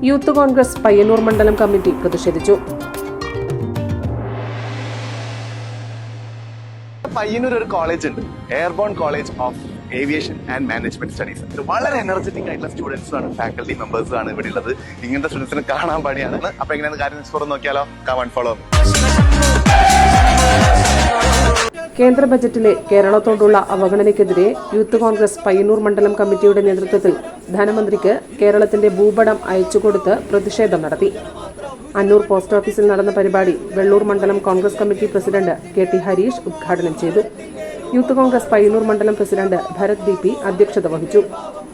Youth Congress Payyanur മണ്ഡലം committee പ്രതിഷേധിച്ചു. പയ്യന്നൂർ ഒരു കോളേജ് ഉണ്ട്, airborne college of aviation and management studies. വളരെ എനർജറ്റിക് ആയിട്ടുള്ള സ്റ്റുഡൻസും ആണ്, ഫാക്കൽറ്റി മെമ്പേഴ്സും ആണ് ഇവിടെ ഉള്ളത്. ഇങ്ങനത്തെ സ്റ്റുഡൻസിനെ കാണാൻ പണിയാണ്. അപ്പൊ എങ്ങനെയാണ് കാര്യം തുറന്ന് നോക്കിയാലോ? Come on follow. കേന്ദ്ര ബജറ്റിലെ കേരളത്തോടുള്ള അവഗണനയ്ക്കെതിരെ യൂത്ത് കോൺഗ്രസ് പയ്യന്നൂർ മണ്ഡലം കമ്മിറ്റിയുടെ നേതൃത്വത്തിൽ ധനമന്ത്രിക്ക് കേരളത്തിന്റെ ഭൂപടം അയച്ചുകൊടുത്ത് പ്രതിഷേധം നടത്തി. അന്നൂർ പോസ്റ്റ് ഓഫീസിൽ നടന്ന പരിപാടി വെള്ളൂർ മണ്ഡലം Congress committee president K T. Harish ഉദ്ഘാടനം ചെയ്തു. യൂത്ത് കോൺഗ്രസ് പയ്യന്നൂർ മണ്ഡലം പ്രസിഡന്റ് ഭരത് ബി.പി. അധ്യക്ഷത വഹിച്ചു.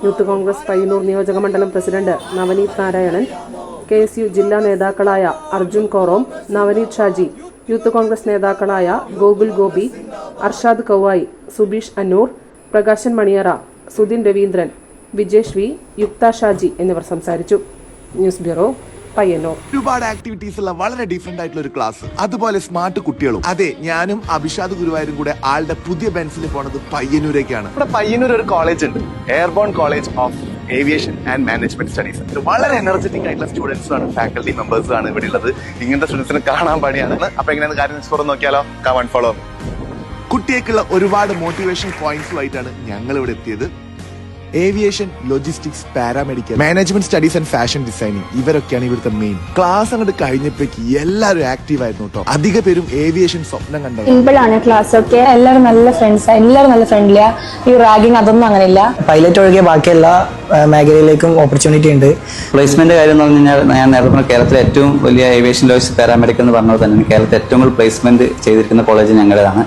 യൂത്ത് കോൺഗ്രസ് പയ്യന്നൂർ നിയോജക മണ്ഡലം പ്രസിഡന്റ് നവനീത് നാരായണൻ, KSU ജില്ലാ നേതാക്കളായ അർജുൻ കോറോം, നവനീത് ഷാജി, യൂത്ത് കോൺഗ്രസ് നേതാക്കളായ ഗോകുൽ ഗോപി, അർഷാദ് കൗവായി, സുബീഷ് അന്നൂർ, പ്രകാശൻ മണിയറ, സുധിൻ രവീന്ദ്രൻ, വിജേഷ് വി, യുക്ത ഷാജി എന്നിവർ സംസാരിച്ചു. News bureau, Payyanur. ഒരുപാട് ആക്ടിവിറ്റീസ് ഉള്ള വളരെ ഡിഫറെന്റ് ആയിട്ടുള്ള ഒരു ക്ലാസ്, അതുപോലെ സ്മാർട്ട് കുട്ടികളും. അതെ, ഞാനും അഭിഷാദ് ഗുരുവായൂരും കൂടെ ആളുടെ പുതിയ ബെൻസിൽ പോണത് പയ്യന്നൂരേക്കാണ്. ഇവിടെ പയ്യന്നൂർ ഒരു കോളേജ് ഉണ്ട്, airborne college of aviation and management studies. വളരെ എനർജറ്റിക് ആയിട്ടുള്ള സ്റ്റുഡൻസും ആണ്, ഫാക്കൽറ്റി മെമ്പേഴ്സും ആണ് ഇവിടെ ഉള്ളത്. ഇങ്ങനത്തെ സ്റ്റുഡൻസിനെ കാണാൻ പണിയാണ്. അപ്പൊ എങ്ങനെയാണ് കാര്യം തുറന്ന് നോക്കിയാലോ? Come on follow. കുട്ടിയേക്കുള്ള ഒരുപാട് മോട്ടിവേഷൻ പോയിന്റ്സുമായിട്ടാണ് ഞങ്ങൾ ഇവിടെ എത്തിയത്. Aviation, logistics, paramedical, management studies and fashion designing, ഇവരൊക്കെയാണ് ഇവിടുത്തെ മെയിൻ. ക്ലാസ് അങ്ങോട്ട് കഴിഞ്ഞപ്പോഴേക്ക് എല്ലാവരും ആക്റ്റീവ് ആയിരുന്നു കേട്ടോ. അധിക പേരും ഏവിയേഷൻ സ്വപ്നം കണ്ടത്. സിമ്പിളാണ് ക്ലാസ് ഒക്കെ, എല്ലാവരും നല്ല ഫ്രണ്ട്സ്, എല്ലാവരും നല്ല ഫ്രണ്ട്ലിയാ. ഈ റാഗിങ് അതൊന്നും അങ്ങനെയില്ല. പൈലറ്റ് ഒഴികെ ബാക്കി എല്ലാ മേഖലയിലേക്കും ഓപ്പർച്യൂണിറ്റി ഉണ്ട്. പ്ലേസ്മെന്റ് കാര്യം എന്ന് പറഞ്ഞു കഴിഞ്ഞാൽ ഞാൻ നേരത്തെ പറഞ്ഞ കേരളത്തിലെ ഏറ്റവും വലിയ ഏവിയേഷൻ ലോജിസ്റ്റിക്സ് പാരാമെഡിക്കൽ എന്ന് പറഞ്ഞത് തന്നെ കേരളത്തിൽ ഏറ്റവും കൂടുതൽ പ്ലേസ്മെന്റ് ചെയ്തിരിക്കുന്ന കോളേജ് ഞങ്ങളുടേതാണ്.